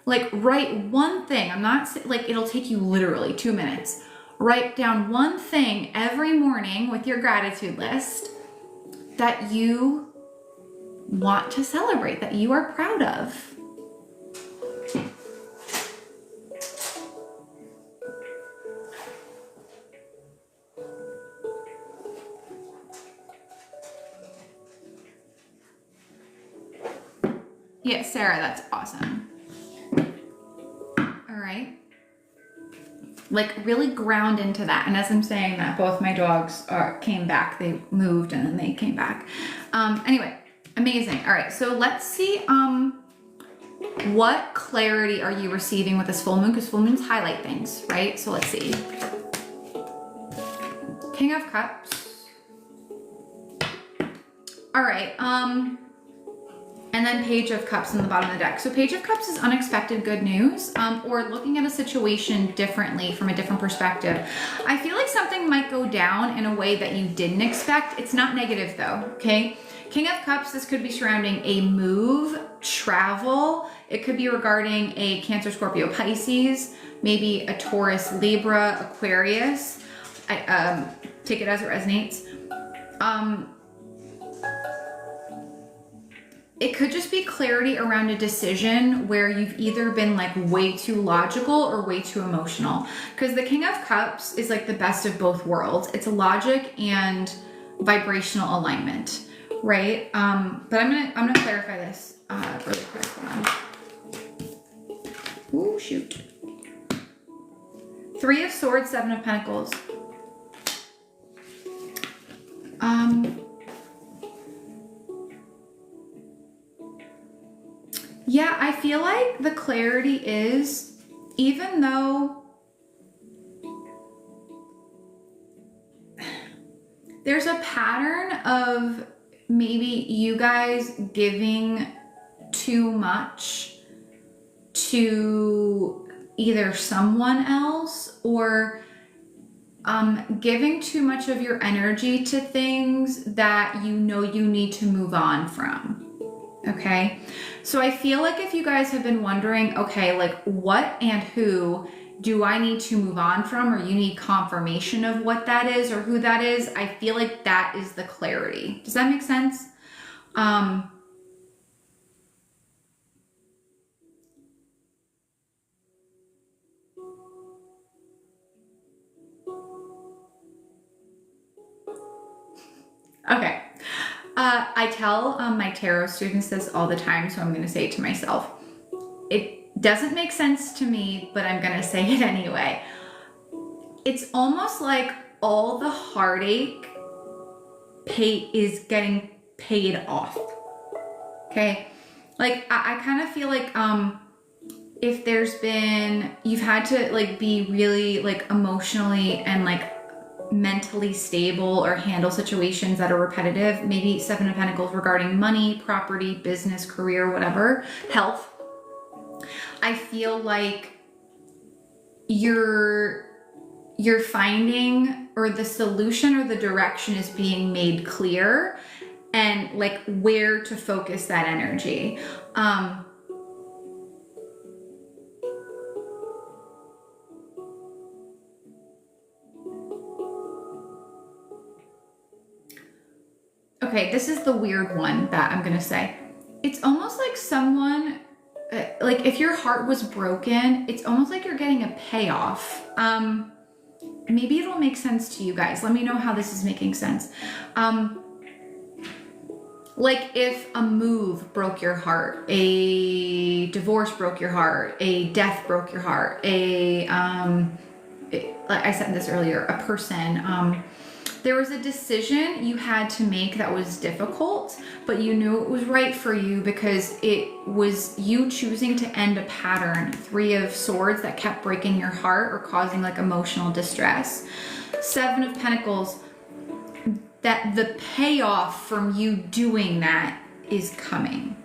Like write one thing. I'm not like, it'll take you literally 2 minutes. Write down one thing every morning with your gratitude list that you want to celebrate, that you are proud of. Yeah, Sarah, that's awesome. All right. Like really ground into that. And as I'm saying that, both my dogs came back. They moved and then they came back. Anyway, amazing. All right, so let's see what clarity are you receiving with this full moon? Because full moons highlight things, right? So let's see. King of Cups. All right, and then Page of Cups in the bottom of the deck. So Page of Cups is unexpected good news, or looking at a situation differently from a different perspective. I feel like something might go down in a way that you didn't expect. It's not negative though, okay? King of Cups, this could be surrounding a move, travel. It could be regarding a Cancer, Scorpio, Pisces, maybe a Taurus, Libra, Aquarius. Take it as it resonates. It could just be clarity around a decision where you've either been like way too logical or way too emotional. Because the King of Cups is like the best of both worlds. It's a logic and vibrational alignment, right? But I'm gonna clarify this really quick. Hold on. Ooh, shoot. 3 of Swords, 7 of Pentacles. Yeah, I feel like the clarity is, even though there's a pattern of maybe you guys giving too much to either someone else or giving too much of your energy to things that you know you need to move on from. Okay, so I feel like if you guys have been wondering, okay, like what and who do I need to move on from, or you need confirmation of what that is or who that is, I feel like that is the clarity. Does that make sense? Okay. I tell my tarot students this all the time, so I'm going to say it to myself. It doesn't make sense to me, but I'm going to say it anyway. It's almost like all the heartache is getting paid off. Okay? Like, I kind of feel like if there's been, you've had to like be really like emotionally and like mentally stable or handle situations that are repetitive, maybe Seven of Pentacles regarding money, property, business, career, whatever, health. I feel like you're finding, or the solution or the direction is being made clear, and like where to focus that energy. Okay, this is the weird one that I'm gonna say. It's almost like someone, like if your heart was broken, it's almost like you're getting a payoff. Maybe it'll make sense to you guys. Let me know how this is making sense. Like if a move broke your heart, a divorce broke your heart, a death broke your heart, like I said this earlier, a person, there was a decision you had to make that was difficult, but you knew it was right for you because it was you choosing to end a pattern. Three of Swords that kept breaking your heart or causing like emotional distress. Seven of Pentacles, that the payoff from you doing that is coming.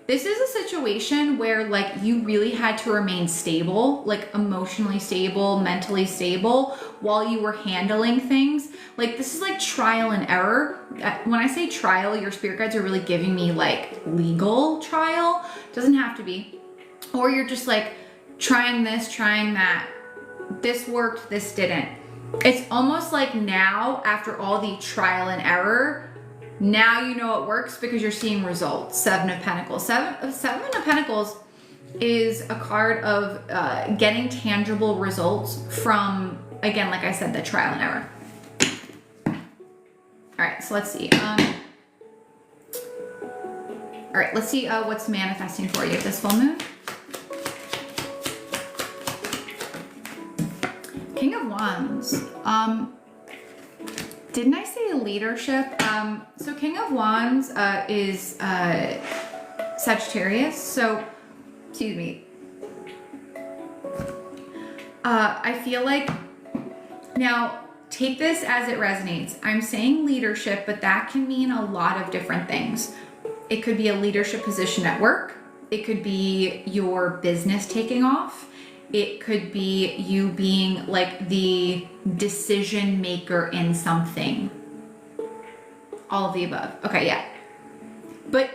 This is a situation where like you really had to remain stable, like emotionally stable, mentally stable while you were handling things. Like this is like trial and error. When I say trial, your spirit guides are really giving me like legal trial. Doesn't have to be. Or you're just like trying this, trying that. This worked, this didn't. It's almost like now, after all the trial and error, now you know it works because you're seeing results. Seven of Pentacles. Seven of Pentacles is a card of getting tangible results from, again, like I said, the trial and error. All right, so let's see. All right, let's see what's manifesting for you this full moon. King of Wands. Didn't I say leadership? So King of Wands is Sagittarius. So, excuse me. I feel like, now take this as it resonates. I'm saying leadership, but that can mean a lot of different things. It could be a leadership position at work. It could be your business taking off. It could be you being like the decision maker in something. All of the above. Okay, yeah. But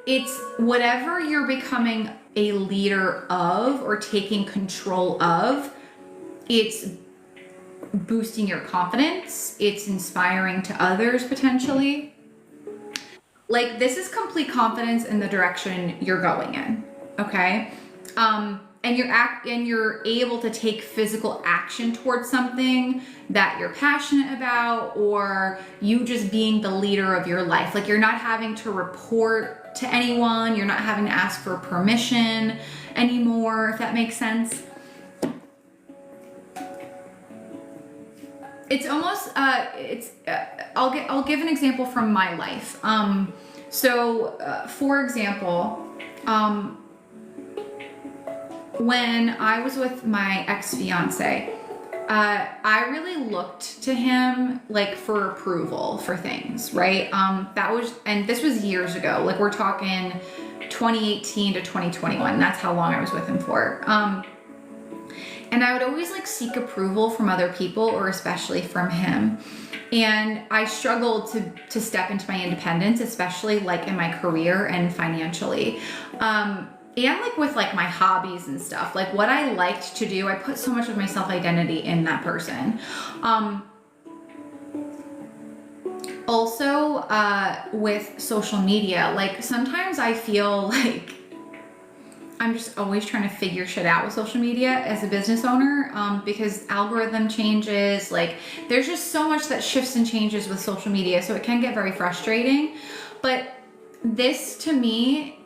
it's whatever you're becoming a leader of or taking control of, it's boosting your confidence. It's inspiring to others potentially. Like this is complete confidence in the direction you're going in. Okay? And you're able to take physical action towards something that you're passionate about, or you just being the leader of your life. Like you're not having to report to anyone, you're not having to ask for permission anymore, if that makes sense. It's almost I'll give an example from my life. For example, when I was with my ex-fiance, I really looked to him like for approval for things, right? And this was years ago. Like we're talking 2018 to 2021. That's how long I was with him for. And I would always like seek approval from other people, or especially from him. And I struggled to step into my independence, especially like in my career and financially. And like with like my hobbies and stuff, like what I liked to do, I put so much of my self-identity in that person. Also, with social media, like sometimes I feel like I'm just always trying to figure shit out with social media as a business owner, because algorithm changes, like there's just so much that shifts and changes with social media. So it can get very frustrating. But this to me,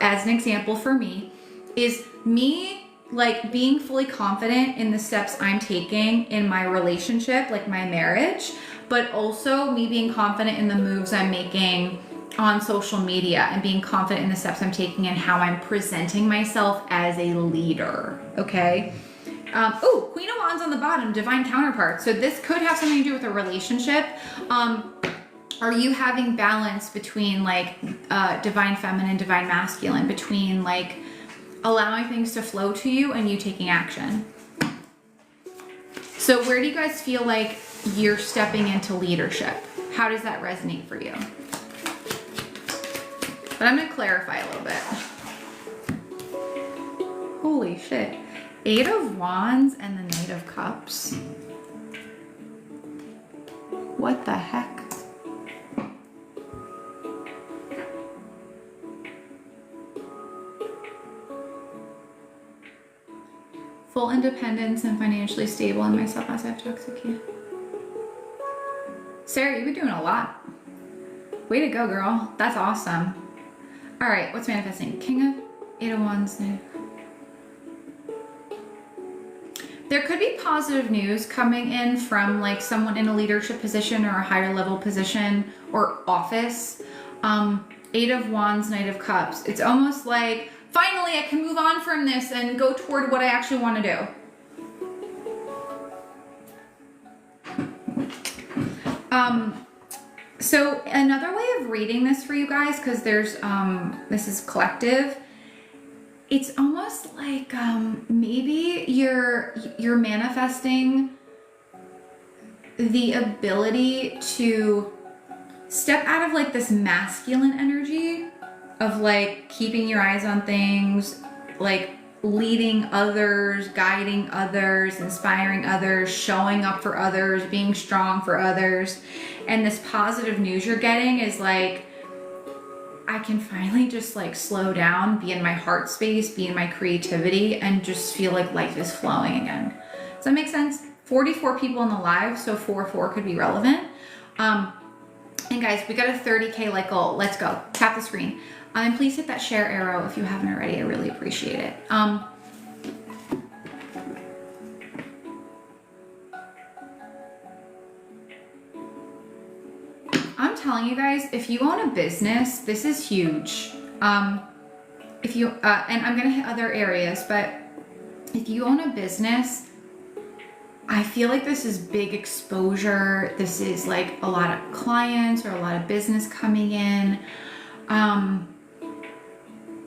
as an example for me, is me like being fully confident in the steps I'm taking in my relationship, like my marriage, but also me being confident in the moves I'm making on social media and being confident in the steps I'm taking and how I'm presenting myself as a leader. Okay. Oh, Queen of Wands on the bottom, divine counterpart. So this could have something to do with a relationship. Are you having balance between like divine feminine, divine masculine, between like allowing things to flow to you and you taking action? So where do you guys feel like you're stepping into leadership? How does that resonate for you? But I'm gonna clarify a little bit. Holy shit. 8 of Wands and the Knight of Cups. What the heck? Full independence and financially stable in myself as I've toxic you. Sarah, you've been doing a lot. Way to go, girl. That's awesome. All right, what's manifesting? King of 8 of Wands. There could be positive news coming in from like someone in a leadership position or a higher level position or office. 8 of Wands, Knight of Cups. It's almost like, finally, I can move on from this and go toward what I actually want to do. So another way of reading this for you guys, because there's, this is collective. It's almost like maybe you're manifesting the ability to step out of like this masculine energy of like keeping your eyes on things, like leading others, guiding others, inspiring others, showing up for others, being strong for others. And this positive news you're getting is like, I can finally just like slow down, be in my heart space, be in my creativity, and just feel like life is flowing again. Does that make sense? 44 people in the live, so 4-4 could be relevant. And guys, we got a 30K like goal. Let's go. Tap the screen. And please hit that share arrow if you haven't already. I really appreciate it. I'm telling you guys, if you own a business, this is huge. If you, and I'm gonna hit other areas, but if you own a business, I feel like this is big exposure. This is like a lot of clients or a lot of business coming in.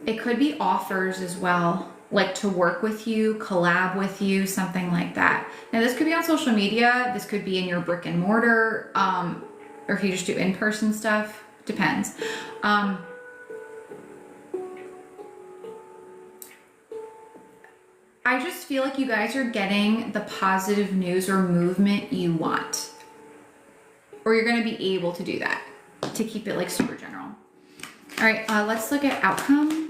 It could be offers as well, like to work with you, collab with you, something like that. Now this could be on social media. This could be in your brick and mortar, or if you just do in-person stuff, depends. I just feel like you guys are getting the positive news or movement you want, or you're gonna be able to do that, to keep it like super general. All right, let's look at outcome.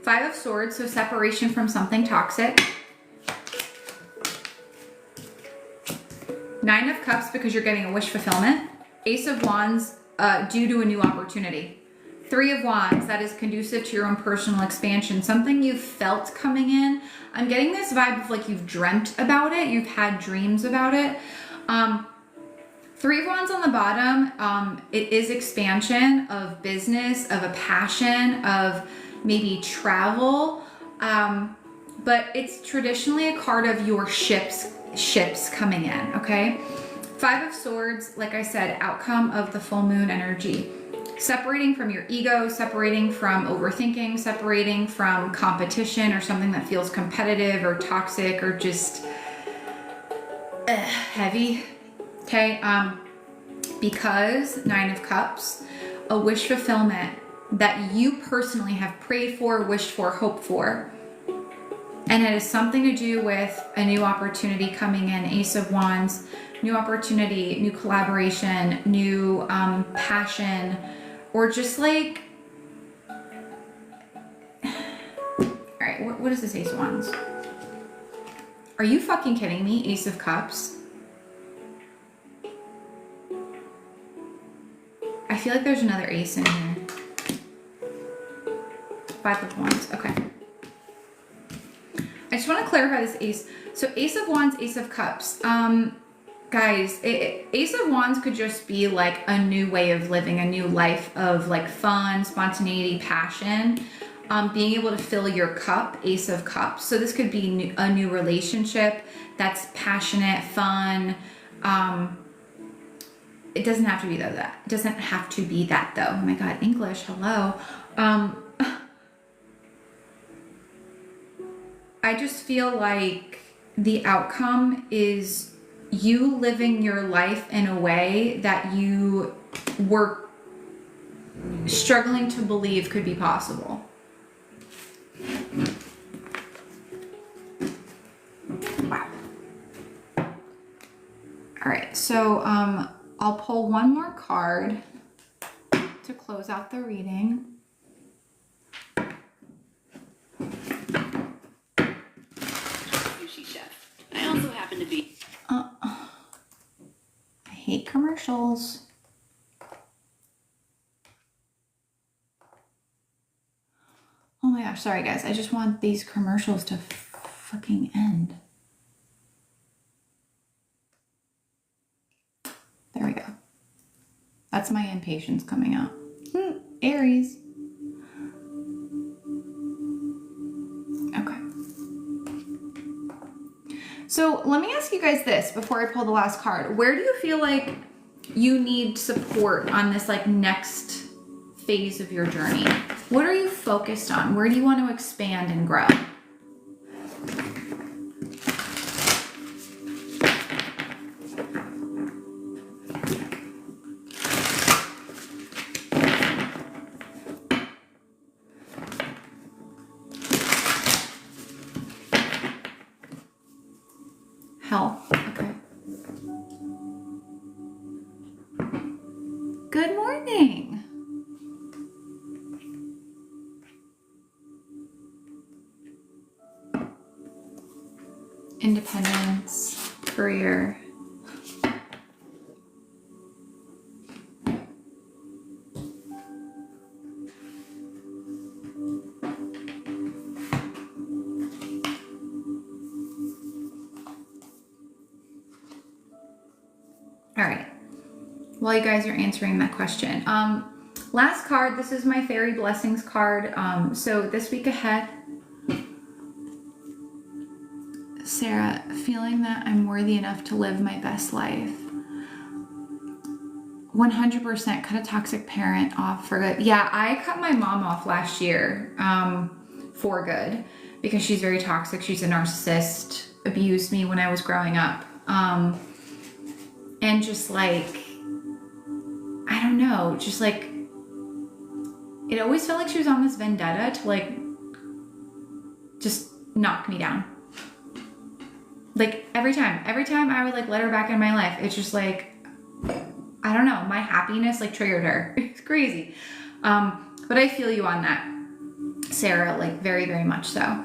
5 of Swords, so separation from something toxic. 9 of Cups, because you're getting a wish fulfillment. Ace of Wands, due to a new opportunity. 3 of Wands, that is conducive to your own personal expansion. Something you've felt coming in. I'm getting this vibe of like you've dreamt about it. You've had dreams about it. 3 of Wands on the bottom, it is expansion of business, of a passion, of maybe travel. but it's traditionally a card of your ships coming in, okay? Five of Swords, like I said, outcome of the full moon energy. Separating from your ego, separating from overthinking, separating from competition or something that feels competitive or toxic or just heavy, okay? Because Nine of Cups, a wish fulfillment that you personally have prayed for, wished for, hoped for. And it has something to do with a new opportunity coming in, Ace of Wands, new opportunity, new collaboration, new passion, or just like, all right, what is this Ace of Wands? Are you fucking kidding me? Ace of Cups. I feel like there's another ace in here. Five of Wands, okay. I just want to clarify this ace. So Ace of Wands, Ace of Cups. Guys, Ace of Wands could just be like a new way of living, a new life of like fun, spontaneity, passion. Being able to fill your cup, Ace of Cups. So this could be a new relationship that's passionate, fun. It doesn't have to be that. It doesn't have to be that though. Oh my God, English, hello. I just feel like the outcome is you living your life in a way that you were struggling to believe could be possible. Wow. All right, so I'll pull one more card to close out the reading. Sushi chef. I also happen to be. I hate commercials. Oh my gosh, sorry guys. I just want these commercials to fucking end. There we go. That's my impatience coming out. Aries. Okay. So let me ask you guys this before I pull the last card. Where do you feel like you need support on this like next phase of your journey? What are you focused on? Where do you want to expand and grow? Health. Okay. Good morning. Independence, career. All right, while you guys are answering that question, last card, this is my fairy blessings card. So this week ahead, Sarah, feeling that I'm worthy enough to live my best life. 100% cut a toxic parent off for good. Yeah, I cut my mom off last year for good because she's very toxic. She's a narcissist, abused me when I was growing up. And just like, I don't know, just like, it always felt like she was on this vendetta to like, just knock me down. Like every time I would like let her back in my life, it's just like, I don't know, my happiness like triggered her. It's crazy. But I feel you on that, Sarah, like very, very much so.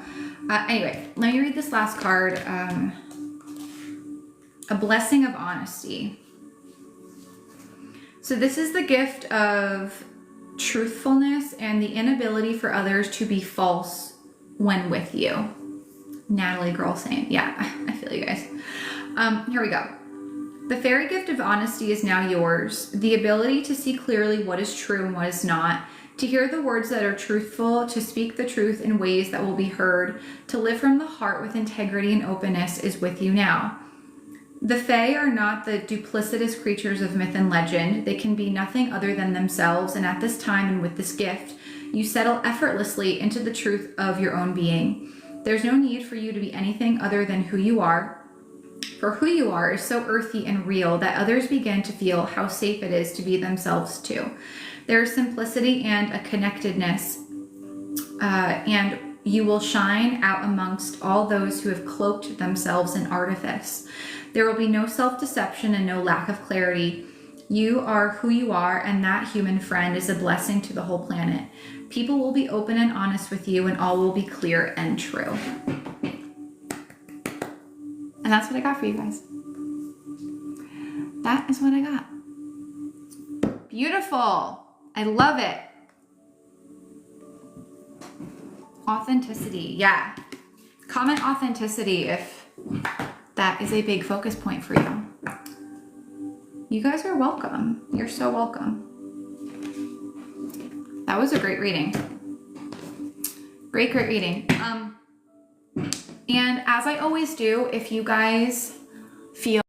Anyway, let me read this last card. A blessing of honesty. So this is the gift of truthfulness and the inability for others to be false when with you. Natalie girl saying, yeah, I feel you guys. Here we go. The fairy gift of honesty is now yours. The ability to see clearly what is true and what is not. To hear the words that are truthful, to speak the truth in ways that will be heard, to live from the heart with integrity and openness is with you now. The Fae are not the duplicitous creatures of myth and legend. They can be nothing other than themselves, and at this time and with this gift, you settle effortlessly into the truth of your own being. There's no need for you to be anything other than who you are, for who you are is so earthy and real that others begin to feel how safe it is to be themselves too. There is simplicity and a connectedness, and you will shine out amongst all those who have cloaked themselves in artifice. There will be no self-deception and no lack of clarity. You are who you are, and that human friend is a blessing to the whole planet. People will be open and honest with you, and all will be clear and true. And that's what I got for you guys. That is what I got. Beautiful. I love it. Authenticity. Yeah. Comment authenticity if that is a big focus point for you. You guys are welcome. You're so welcome. That was a great reading. Great reading. And as I always do, if you guys feel